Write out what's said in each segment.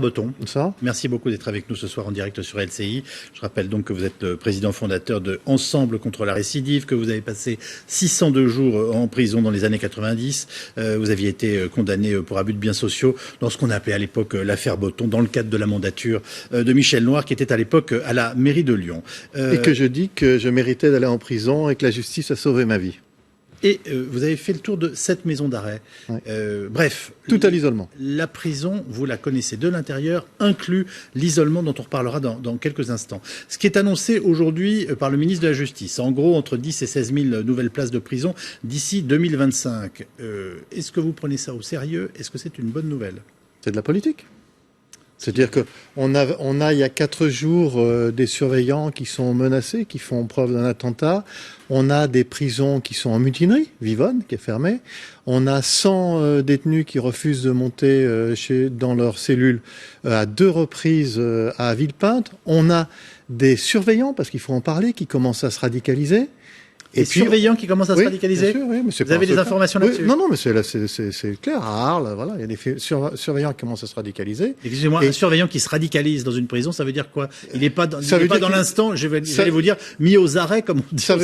Botton. Bonsoir. Merci beaucoup d'être avec nous ce soir en direct sur LCI. Je rappelle donc que vous êtes le président fondateur de Ensemble contre la récidive, que vous avez passé 602 jours en prison dans les années 90. Vous aviez été condamné pour abus de biens sociaux dans ce qu'on appelait à l'époque l'affaire Botton, dans le cadre de la mandature de Michel Noir, qui était à l'époque à la mairie de Lyon. Et que je dis que je méritais d'aller en prison et que la justice a sauvé ma vie. Et vous avez fait le tour de 7 maisons d'arrêt. Ouais. Bref. Tout à l'isolement. La prison, vous la connaissez de l'intérieur, inclus l'isolement dont on reparlera dans quelques instants. Ce qui est annoncé aujourd'hui par le ministre de la Justice, en gros entre 10 et 16 000 nouvelles places de prison d'ici 2025. Est-ce que vous prenez ça au sérieux? Est-ce que c'est une bonne nouvelle? C'est de la politique. C'est-à-dire qu'on a, il y a 4 jours, des surveillants qui sont menacés, qui font preuve d'un attentat. On a des prisons qui sont en mutinerie, Vivonne, qui est fermée. On a 100 détenus qui refusent de monter dans leurs cellules à 2 reprises à Villepinte. On a des surveillants, parce qu'il faut en parler, qui commencent à se radicaliser. Et puis, surveillants qui commencent à se radicaliser. Bien sûr, oui, mais vous avez des informations là-dessus? Oui, non, mais c'est clair. À Arles, voilà, il y a des surveillants qui commencent à se radicaliser. Excusez-moi, un surveillant qui se radicalise dans une prison, ça veut dire quoi? Il n'est pas dans l'instant, j'allais vous dire, mis aux arrêts, comme on dit. Ça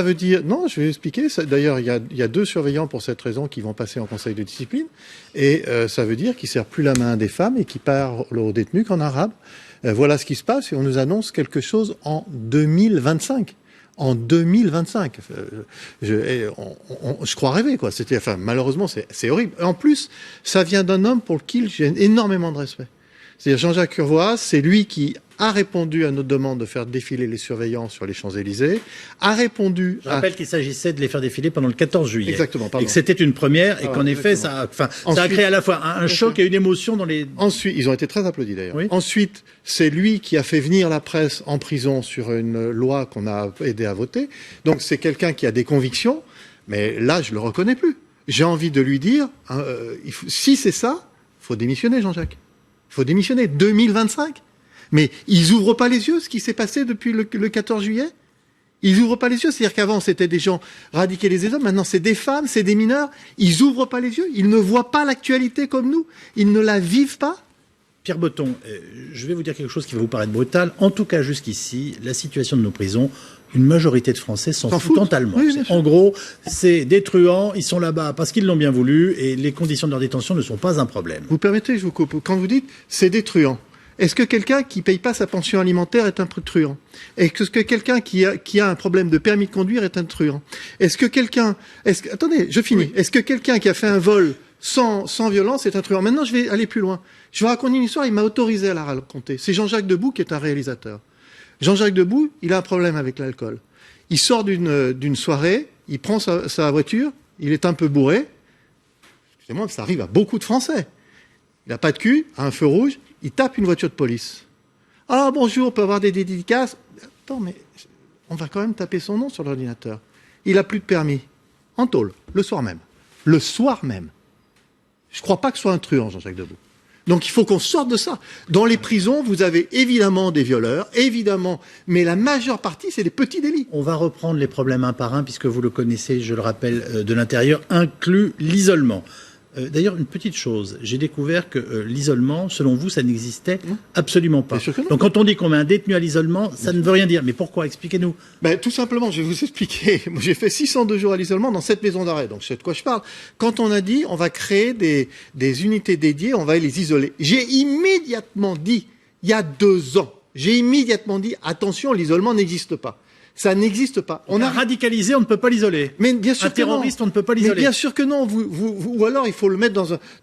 veut dire, non, je vais expliquer. D'ailleurs, il y a 2 surveillants pour cette raison qui vont passer en conseil de discipline. Et ça veut dire qu'ils ne serrent plus la main des femmes et qu'ils parlent aux détenus qu'en arabe. Voilà ce qui se passe et on nous annonce quelque chose en 2025. En 2025. Je crois rêver, quoi. Malheureusement, c'est horrible. Et en plus, ça vient d'un homme pour lequel j'ai énormément de respect. C'est-à-dire Jean-Jacques Urvoas, c'est lui qui a répondu à notre demande de faire défiler les surveillants sur les Champs-Élysées, a répondu... Je rappelle qu'il s'agissait de les faire défiler pendant le 14 juillet. Exactement, pardon. Et que c'était une première, et qu'en effet, ça a créé à la fois un choc et une émotion dans les... Ensuite, ils ont été très applaudis d'ailleurs. Oui. Ensuite, c'est lui qui a fait venir la presse en prison sur une loi qu'on a aidé à voter. Donc c'est quelqu'un qui a des convictions, mais là, je le reconnais plus. J'ai envie de lui dire, si c'est ça, faut démissionner, Jean-Jacques. Faut démissionner. 2025. Mais ils ouvrent pas les yeux, ce qui s'est passé depuis le 14 juillet. Ils ouvrent pas les yeux. C'est-à-dire qu'avant, c'était des gens radicalisés hommes. Maintenant, c'est des femmes, c'est des mineurs. Ils ouvrent pas les yeux. Ils ne voient pas l'actualité comme nous. Ils ne la vivent pas. Pierre Botton, je vais vous dire quelque chose qui va vous paraître brutal. En tout cas, jusqu'ici, la situation de nos prisons, une majorité de Français s'en foutent totalement. Oui, en gros, c'est des truands, ils sont là-bas parce qu'ils l'ont bien voulu et les conditions de leur détention ne sont pas un problème. Vous permettez, je vous coupe. Quand vous dites c'est des truands, est-ce que quelqu'un qui paye pas sa pension alimentaire est un truand? Est-ce que quelqu'un qui a un problème de permis de conduire est un truand? Attendez, je finis. Oui. Est-ce que quelqu'un qui a fait un vol sans violence est un truand? Maintenant, je vais aller plus loin. Je vais raconter une histoire, il m'a autorisé à la raconter. C'est Jean-Jacques Debout qui est un réalisateur. Jean-Jacques Debout, il a un problème avec l'alcool. Il sort d'une soirée, il prend sa voiture, il est un peu bourré. Excusez-moi, ça arrive à beaucoup de Français. Il n'a pas de cul, a un feu rouge, il tape une voiture de police. Ah, bonjour, on peut avoir des dédicaces. Attends, mais on va quand même taper son nom sur l'ordinateur. Il a plus de permis. En tôle, le soir même. Le soir même. Je crois pas que ce soit un truand, Jean-Jacques Debout. Donc il faut qu'on sorte de ça. Dans les prisons, vous avez évidemment des violeurs, évidemment, mais la majeure partie, c'est des petits délits. On va reprendre les problèmes un par un, puisque vous le connaissez, je le rappelle, de l'intérieur, inclus l'isolement. D'ailleurs, une petite chose, j'ai découvert que l'isolement, selon vous, ça n'existait absolument pas. Donc quand on dit qu'on met un détenu à l'isolement, ça ne veut rien dire. Mais pourquoi? Expliquez-nous. Tout simplement, je vais vous expliquer. Moi, j'ai fait 602 jours à l'isolement dans 7 maisons d'arrêt, donc je sais de quoi je parle. Quand on a dit, on va créer des unités dédiées, on va les isoler. J'ai immédiatement dit, il y a 2 ans, attention, l'isolement n'existe pas. Ça n'existe pas. On a radicalisé, on ne peut pas l'isoler. Mais bien sûr un terroriste, on ne peut pas l'isoler. Mais bien sûr que non. Ou alors il faut le mettre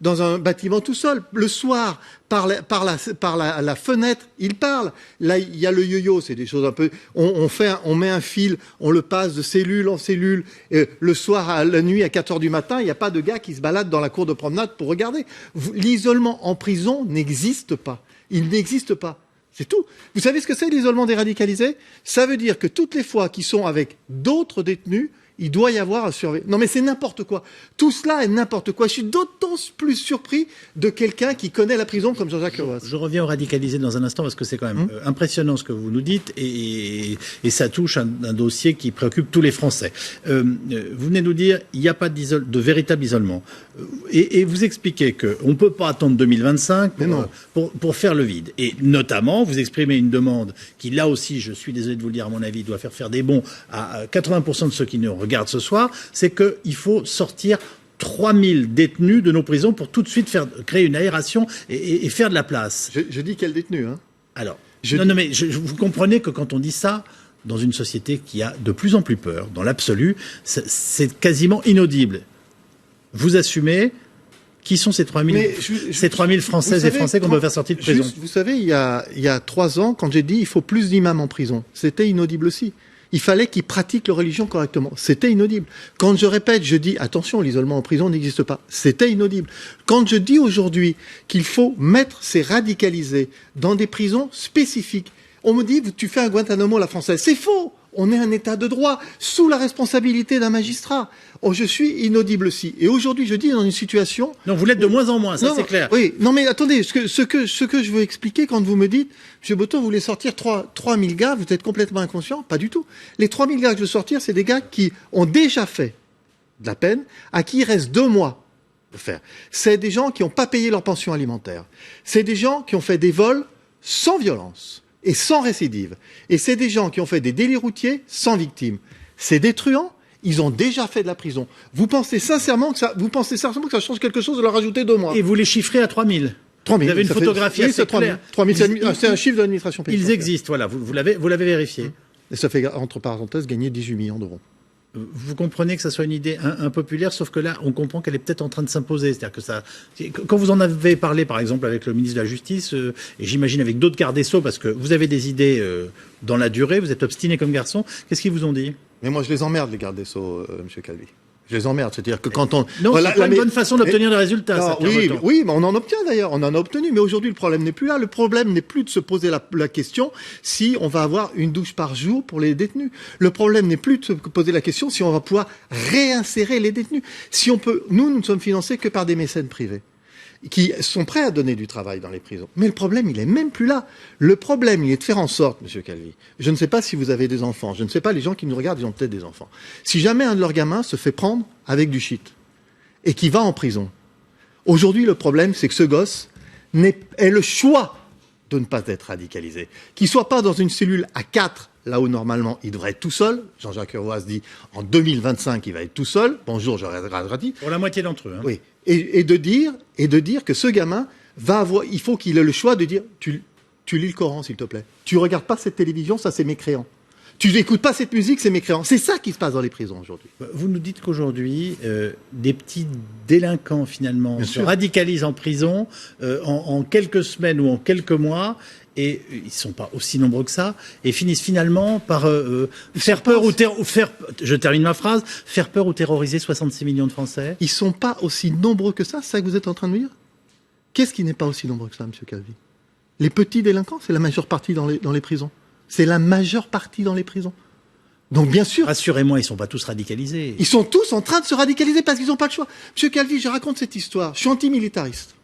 dans un bâtiment tout seul. Le soir, par la fenêtre, il parle. Là, il y a le yo-yo, c'est des choses un peu. On met un fil, on le passe de cellule en cellule. Le soir, la nuit, à 4 heures du matin, il n'y a pas de gars qui se balade dans la cour de promenade pour regarder. L'isolement en prison n'existe pas. Il n'existe pas. C'est tout. Vous savez ce que c'est l'isolement des radicalisés? Ça veut dire que toutes les fois qu'ils sont avec d'autres détenus, Il doit y avoir un surveillant. Non mais c'est n'importe quoi. Tout cela est n'importe quoi. Je suis d'autant plus surpris de quelqu'un qui connaît la prison comme Jean-Jacques Urvoas. Je reviens au radicalisé dans un instant parce que c'est quand même impressionnant ce que vous nous dites et ça touche un dossier qui préoccupe tous les Français. Vous venez nous dire il n'y a pas de véritable isolement et vous expliquez qu'on ne peut pas attendre 2025 pour faire le vide. Et notamment, vous exprimez une demande qui, là aussi, je suis désolé de vous le dire, à mon avis, doit faire des bons à 80% de ceux qui nous regardent ce soir, c'est qu'il faut sortir 3000 détenus de nos prisons pour tout de suite créer une aération et faire de la place. Je dis quel détenu, hein. Alors, mais vous comprenez que quand on dit ça, dans une société qui a de plus en plus peur, dans l'absolu, c'est quasiment inaudible. Vous assumez qui sont ces 3000 Françaises et Français qu'on doit faire sortir de prison? Vous savez, il y a 3 ans, quand j'ai dit il faut plus d'imams en prison, c'était inaudible aussi. Il fallait qu'ils pratiquent leur religion correctement. C'était inaudible. Quand je répète, je dis attention, l'isolement en prison n'existe pas. C'était inaudible. Quand je dis aujourd'hui qu'il faut mettre ces radicalisés dans des prisons spécifiques, on me dit tu fais un Guantanamo à la française. C'est faux. On est un État de droit, sous la responsabilité d'un magistrat. Oh, je suis inaudible aussi. Et aujourd'hui, je dis dans une situation... Non, vous l'êtes de moins en moins, ça c'est clair. Oui, non mais attendez, ce que je veux expliquer quand vous me dites, M. Boto, vous voulez sortir 3000 gars, vous êtes complètement inconscient, pas du tout. Les 3000 gars que je veux sortir, c'est des gars qui ont déjà fait de la peine, à qui il reste 2 mois de faire. C'est des gens qui n'ont pas payé leur pension alimentaire. C'est des gens qui ont fait des vols sans violence et sans récidive. Et c'est des gens qui ont fait des délits routiers sans victime. C'est des truands, ils ont déjà fait de la prison. Vous pensez sincèrement que ça change quelque chose de leur rajouter 2 mois? Et vous les chiffrez à 3000. 3000. Vous avez une photographie assez claire. 3000, c'est un chiffre de l'administration pénitentiaire. Ils existent, voilà, vous l'avez vérifié. Et ça fait, entre parenthèses, gagner 18 millions d'euros. Vous comprenez que ça soit une idée impopulaire, sauf que là, on comprend qu'elle est peut-être en train de s'imposer. C'est-à-dire que ça, quand vous en avez parlé, par exemple, avec le ministre de la Justice, et j'imagine avec d'autres gardes des Sceaux, parce que vous avez des idées dans la durée, vous êtes obstiné comme garçon, qu'est-ce qu'ils vous ont dit? Mais moi, je les emmerde, les gardes des Sceaux, M. Calvi. Je les emmerde, c'est-à-dire que quand on... Non, c'est pas une bonne façon d'obtenir des résultats. Non, oui, mais on en obtient d'ailleurs, on en a obtenu. Mais aujourd'hui, le problème n'est plus là. Le problème n'est plus de se poser la question si on va avoir une douche par jour pour les détenus. Le problème n'est plus de se poser la question si on va pouvoir réinsérer les détenus. Si on peut, nous ne sommes financés que par des mécènes privés qui sont prêts à donner du travail dans les prisons. Mais le problème, il est même plus là. Le problème, il est de faire en sorte, M. Calvi, je ne sais pas si vous avez des enfants, je ne sais pas, les gens qui nous regardent, ils ont peut-être des enfants. Si jamais un de leurs gamins se fait prendre avec du shit et qui va en prison, aujourd'hui, le problème, c'est que ce gosse ait le choix de ne pas être radicalisé. Qu'il soit pas dans une cellule à 4, là où normalement il devrait être tout seul. Jean-Jacques Urvoas dit en 2025 il va être tout seul. Bonjour, j'aurais dit. Pour la moitié d'entre eux. Hein. Oui. Et de dire que ce gamin va avoir, il faut qu'il ait le choix de dire tu lis le Coran s'il te plaît. Tu regardes pas cette télévision, ça c'est mécréant. Tu n'écoutes pas cette musique, c'est mécréant. C'est ça qui se passe dans les prisons aujourd'hui. Vous nous dites qu'aujourd'hui, des petits délinquants finalement se radicalisent en prison en quelques semaines ou en quelques mois. Et ils ne sont pas aussi nombreux que ça, et finissent finalement par faire peur je termine ma phrase, faire peur ou terroriser 66 millions de Français. Ils ne sont pas aussi nombreux que ça, c'est ça que vous êtes en train de me dire? Qu'est-ce qui n'est pas aussi nombreux que ça, M. Calvi? Les petits délinquants, c'est la majeure partie dans les prisons. C'est la majeure partie dans les prisons. Donc bien sûr... Rassurez-moi, ils ne sont pas tous radicalisés. Ils sont tous en train de se radicaliser parce qu'ils n'ont pas le choix. M. Calvi, je raconte cette histoire. Je suis antimilitariste.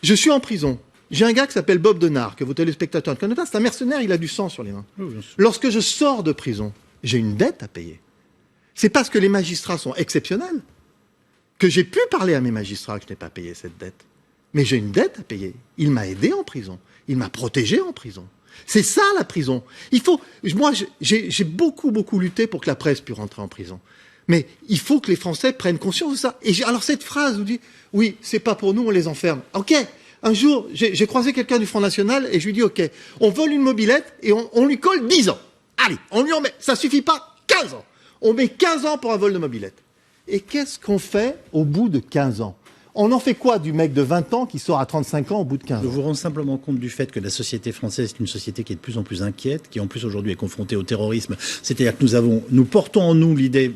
Je suis en prison. J'ai un gars qui s'appelle Bob Denard, que vos téléspectateurs ne connaissent pas. C'est un mercenaire, il a du sang sur les mains. Oui, lorsque je sors de prison, j'ai une dette à payer. C'est parce que les magistrats sont exceptionnels que j'ai pu parler à mes magistrats que je n'ai pas payé cette dette. Mais j'ai une dette à payer. Il m'a aidé en prison. Il m'a protégé en prison. C'est ça la prison. Moi, j'ai beaucoup lutté pour que la presse puisse rentrer en prison. Mais il faut que les Français prennent conscience de ça. Alors cette phrase vous dit, oui, c'est pas pour nous, on les enferme. Ok. Un jour, j'ai croisé quelqu'un du Front National et je lui dis, ok, on vole une mobilette et on lui colle 10 ans. Allez, on lui en met, ça suffit pas, 15 ans. On met 15 ans pour un vol de mobilette. Et qu'est-ce qu'on fait au bout de 15 ans? On en fait quoi du mec de 20 ans qui sort à 35 ans au bout de 15 ans? Je vous rends simplement compte du fait que la société française est une société qui est de plus en plus inquiète, qui en plus aujourd'hui est confrontée au terrorisme. C'est-à-dire que nous portons en nous l'idée,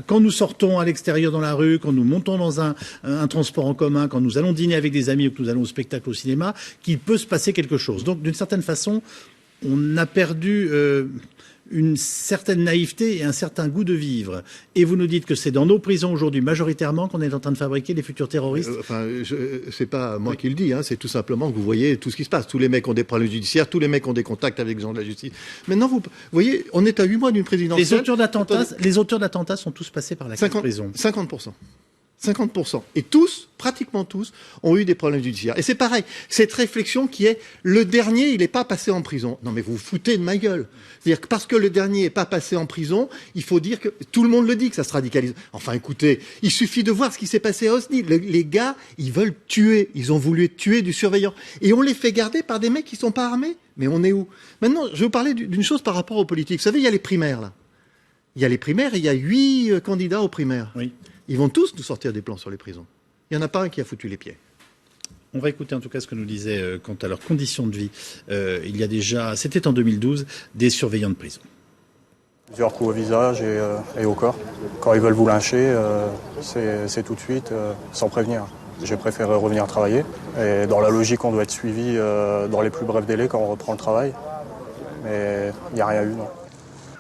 quand nous sortons à l'extérieur dans la rue, quand nous montons dans un transport en commun, quand nous allons dîner avec des amis ou que nous allons au spectacle, au cinéma, qu'il peut se passer quelque chose. Donc d'une certaine façon, on a perdu une certaine naïveté et un certain goût de vivre. Et vous nous dites que c'est dans nos prisons aujourd'hui, majoritairement, qu'on est en train de fabriquer les futurs terroristes. C'est pas moi qui le dis, hein, c'est tout simplement que vous voyez tout ce qui se passe. Tous les mecs ont des problèmes judiciaires, tous les mecs ont des contacts avec les gens de la justice. Maintenant, vous voyez, on est à 8 mois d'une présidentielle. Les auteurs d'attentats sont tous passés par la case prison. 50%. 50%. Et tous, pratiquement tous, ont eu des problèmes judiciaires. Et c'est pareil, cette réflexion qui est, le dernier, il n'est pas passé en prison. Non mais vous vous foutez de ma gueule. C'est-à-dire que parce que le dernier n'est pas passé en prison, il faut dire que, tout le monde le dit que ça se radicalise. Enfin écoutez, il suffit de voir ce qui s'est passé à Osni. Les gars, ils veulent tuer. Ils ont voulu tuer du surveillant. Et on les fait garder par des mecs qui sont pas armés. Mais on est où? Maintenant, je vais vous parler d'une chose par rapport aux politiques. Vous savez, il y a les primaires, là. Il y a les primaires et il y a 8 candidats aux primaires. Oui. Ils vont tous nous sortir des plans sur les prisons. Il n'y en a pas un qui a foutu les pieds. On va écouter en tout cas ce que nous disait quant à leurs conditions de vie. Il y a déjà, c'était en 2012, des surveillants de prison. Plusieurs coups au visage et au corps. Quand ils veulent vous lyncher, c'est tout de suite, sans prévenir. J'ai préféré revenir travailler. Et dans la logique, on doit être suivi dans les plus brefs délais quand on reprend le travail. Mais il n'y a rien eu, non.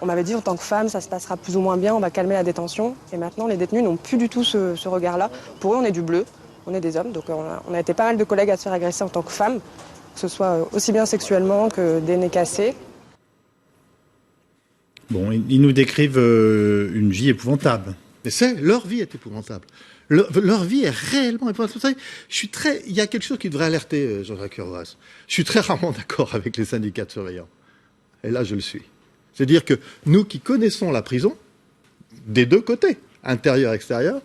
On m'avait dit en tant que femme, ça se passera plus ou moins bien, on va calmer la détention. Et maintenant, les détenus n'ont plus du tout ce regard-là. Pour eux, on est du bleu, on est des hommes. Donc on a été pas mal de collègues à se faire agresser en tant que femme, que ce soit aussi bien sexuellement que des nez cassés. Bon, ils nous décrivent une vie épouvantable. Mais leur vie est épouvantable. Leur vie est réellement épouvantable. Vous savez, il y a quelque chose qui devrait alerter Jean-Jacques Urvoas. Je suis très rarement d'accord avec les syndicats de surveillants. Et là, je le suis. C'est-à-dire que nous qui connaissons la prison, des deux côtés, intérieur, extérieur,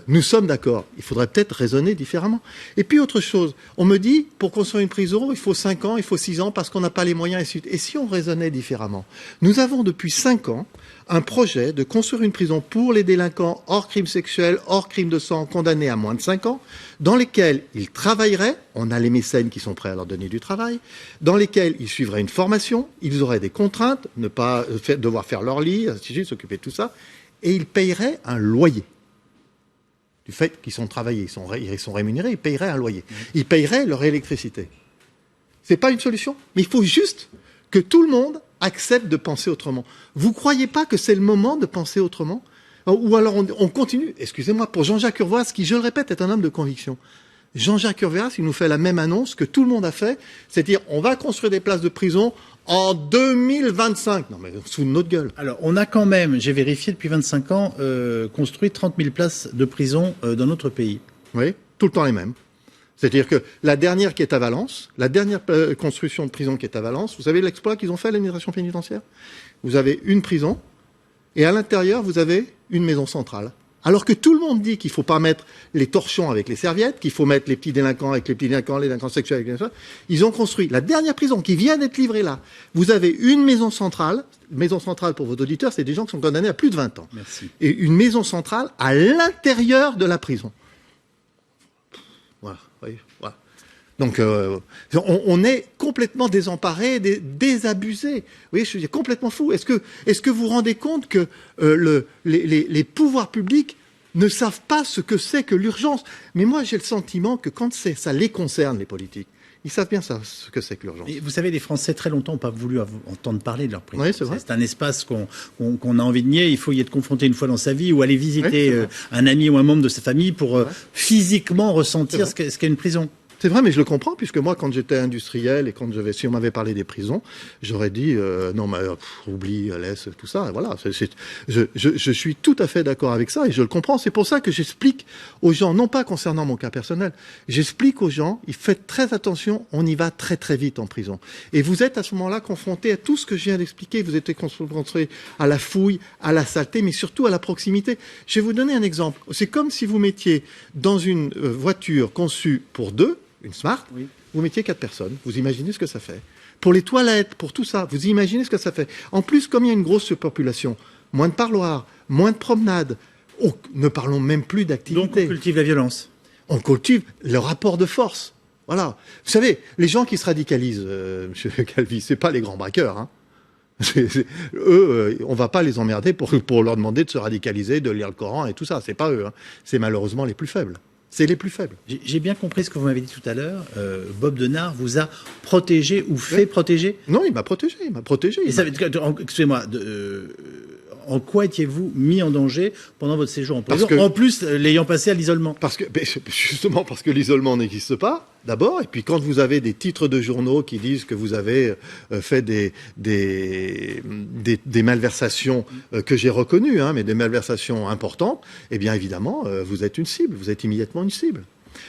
nous sommes d'accord. Il faudrait peut-être raisonner différemment. Et puis autre chose, on me dit, pour construire une prison, il faut 5 ans, il faut 6 ans, parce qu'on n'a pas les moyens, et si on raisonnait différemment? Nous avons depuis 5 ans un projet de construire une prison pour les délinquants hors crimes sexuels, hors crimes de sang, condamnés à moins de 5 ans, dans lesquels ils travailleraient, on a les mécènes qui sont prêts à leur donner du travail, dans lesquels ils suivraient une formation, ils auraient des contraintes, ne pas devoir faire leur lit, ainsi de suite, s'occuper de tout ça, et ils paieraient un loyer. Du fait qu'ils sont travaillés, ils sont rémunérés, ils paieraient un loyer. Ils paieraient leur électricité. C'est pas une solution, mais il faut juste que tout le monde accepte de penser autrement. Vous croyez pas que c'est le moment de penser autrement? Ou alors on continue, excusez-moi, pour Jean-Jacques Urvoas, qui, je le répète, est un homme de conviction. Jean-Jacques Urvoas, il nous fait la même annonce que tout le monde a fait, c'est-à-dire on va construire des places de prison en 2025. Non mais sous notre gueule. Alors on a quand même, j'ai vérifié depuis 25 ans, construit 30 000 places de prison dans notre pays. Oui, tout le temps les mêmes. C'est-à-dire que la dernière qui est à Valence, la dernière construction de prison qui est à Valence, vous savez l'exploit qu'ils ont fait à l'administration pénitentiaire? Vous avez une prison et à l'intérieur, vous avez une maison centrale. Alors que tout le monde dit qu'il ne faut pas mettre les torchons avec les serviettes, qu'il faut mettre les petits délinquants avec les petits délinquants, les délinquants sexuels avec les délinquants, ils ont construit la dernière prison qui vient d'être livrée là. Vous avez une maison centrale pour vos auditeurs, c'est des gens qui sont condamnés à plus de 20 ans. Merci. Et une maison centrale à l'intérieur de la prison. Voilà. Oui, voilà. Donc, on est complètement désemparés, désabusés. Vous voyez, je suis complètement fou. Est-ce que vous vous rendez compte que les pouvoirs publics ne savent pas ce que c'est que l'urgence? Mais moi, j'ai le sentiment que quand ça les concerne, les politiques, ils savent bien ça, ce que c'est que l'urgence. Et vous savez, les Français, très longtemps, n'ont pas voulu entendre parler de leur prison. Oui, c'est vrai. C'est un espace qu'on a envie de nier. Il faut y être confronté une fois dans sa vie ou aller visiter un ami ou un membre de sa famille pour physiquement ressentir ce qu'est une prison. C'est vrai, mais je le comprends, puisque moi, quand j'étais industriel et si on m'avait parlé des prisons, j'aurais dit non, mais oublie, laisse tout ça. Et voilà, je suis tout à fait d'accord avec ça et je le comprends. C'est pour ça que j'explique aux gens, non pas concernant mon cas personnel, j'explique aux gens, faites très attention, on y va très très vite en prison. Et vous êtes à ce moment-là confronté à tout ce que je viens d'expliquer. Vous êtes confronté à la fouille, à la saleté, mais surtout à la proximité. Je vais vous donner un exemple. C'est comme si vous mettiez dans une voiture conçue pour 2, une Smart, oui. Vous mettiez 4 personnes. Vous imaginez ce que ça fait? Pour les toilettes, pour tout ça, vous imaginez ce que ça fait? En plus, comme il y a une grosse surpopulation, moins de parloirs, moins de promenades, ne parlons même plus d'activité. Donc on cultive la violence. On cultive le rapport de force. Voilà. Vous savez, les gens qui se radicalisent, Monsieur Calvi, c'est pas les grands braqueurs, hein. Eux, on va pas les emmerder pour leur demander de se radicaliser, de lire le Coran et tout ça. C'est pas eux, hein. C'est malheureusement les plus faibles. C'est les plus faibles. J'ai bien compris ce que vous m'avez dit tout à l'heure. Bob Denard vous a protégé ou fait protéger? Non, il m'a protégé. Et ça veut dire, excusez-moi, en quoi étiez-vous mis en danger pendant votre séjour en prison, en plus l'ayant passé à l'isolement? Justement parce que l'isolement n'existe pas, d'abord, et puis quand vous avez des titres de journaux qui disent que vous avez fait des malversations que j'ai reconnues, mais des malversations importantes, eh bien évidemment, vous êtes une cible, vous êtes immédiatement une cible.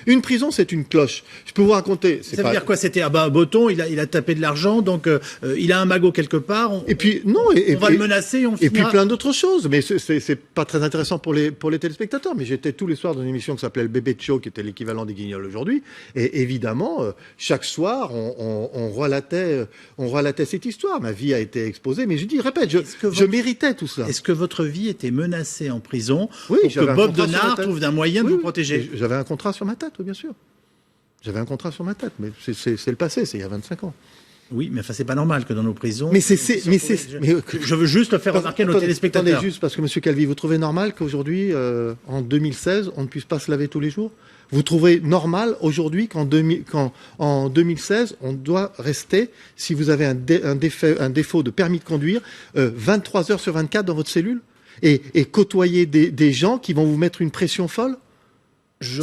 Une prison, c'est une cloche. Je peux vous raconter. Ça veut dire quoi? C'était Botton, il a tapé de l'argent, donc il a un magot quelque part. On va le menacer, on finira. Et puis plein d'autres choses. Mais c'est pas très intéressant pour les téléspectateurs. Mais j'étais tous les soirs dans une émission qui s'appelait le Bébé de Show, qui était l'équivalent des Guignols aujourd'hui. Et évidemment, chaque soir, on relatait cette histoire. Ma vie a été exposée. Mais je méritais tout ça. Est-ce que votre vie était menacée en prison pour que Bob Denard trouve un moyen de vous protéger? J'avais un contrat sur ma tête, oui, bien sûr. J'avais un contrat sur ma tête, mais c'est le passé, c'est il y a 25 ans. Oui, mais enfin, c'est pas normal que dans nos prisons... Je veux juste le faire remarquer à nos téléspectateurs. Attendez juste, parce que M. Calvi, vous trouvez normal qu'aujourd'hui, en 2016, on ne puisse pas se laver tous les jours? Vous trouvez normal aujourd'hui qu'en 2016, on doit rester, si vous avez un défaut de permis de conduire, 23 heures sur 24 dans votre cellule et côtoyer des gens qui vont vous mettre une pression folle?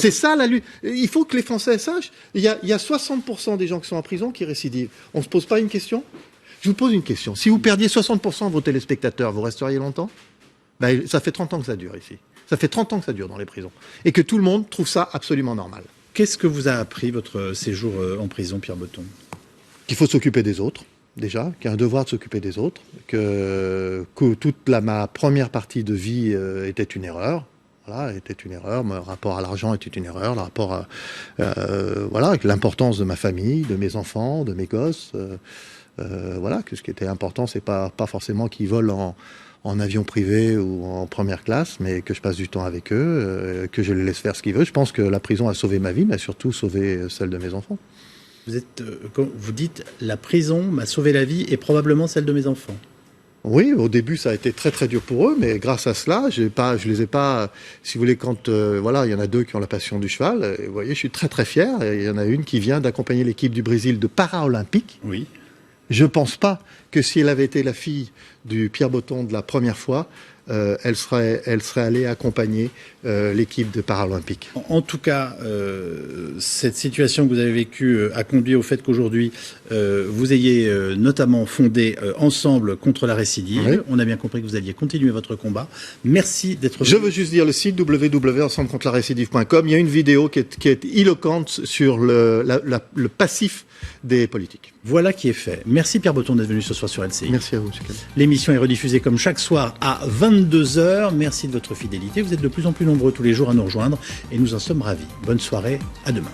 C'est ça la lutte. Il faut que les Français sachent. Il y a 60% des gens qui sont en prison qui récidivent. On se pose pas une question? Je vous pose une question. Si vous perdiez 60% de vos téléspectateurs, vous resteriez longtemps? Ça fait 30 ans que ça dure ici. Ça fait 30 ans que ça dure dans les prisons. Et que tout le monde trouve ça absolument normal. Qu'est-ce que vous a appris votre séjour en prison, Pierre Botton? Qu'il faut s'occuper des autres, déjà, qu'il y a un devoir de s'occuper des autres, que toute ma première partie de vie était une erreur. Voilà, était une erreur. Mon rapport à l'argent était une erreur. Le rapport avec l'importance de ma famille, de mes enfants, de mes gosses. Que ce qui était important, c'est pas forcément qu'ils volent en avion privé ou en première classe, mais que je passe du temps avec eux, que je les laisse faire ce qu'ils veulent. Je pense que la prison a sauvé ma vie, mais a surtout sauvé celle de mes enfants. Vous dites, la prison m'a sauvé la vie et probablement celle de mes enfants. Oui, au début, ça a été très très dur pour eux, mais grâce à cela, je les ai pas. Si vous voulez, quand il y en a 2 qui ont la passion du cheval. Vous voyez, je suis très très fier. Il y en a une qui vient d'accompagner l'équipe du Brésil de para-olympique. Oui. Je pense pas que si elle avait été la fille du Pierre Botton de la première fois, elle serait allée accompagner l'équipe de Paralympique. En tout cas, cette situation que vous avez vécue a conduit au fait qu'aujourd'hui, vous ayez notamment fondé Ensemble contre la récidive. Oui. On a bien compris que vous alliez continuer votre combat. Merci d'être venu. Je veux juste dire le site www.ensemblecontrelarrécidive.com. Il y a une vidéo qui est éloquente sur le passif des politiques. Voilà qui est fait. Merci Pierre Botton d'être venu ce soir sur LCI. Merci à vous, M. Calvi. L'émission est rediffusée comme chaque soir à 22h. Merci de votre fidélité. Vous êtes de plus en plus nombreux tous les jours à nous rejoindre et nous en sommes ravis. Bonne soirée, à demain.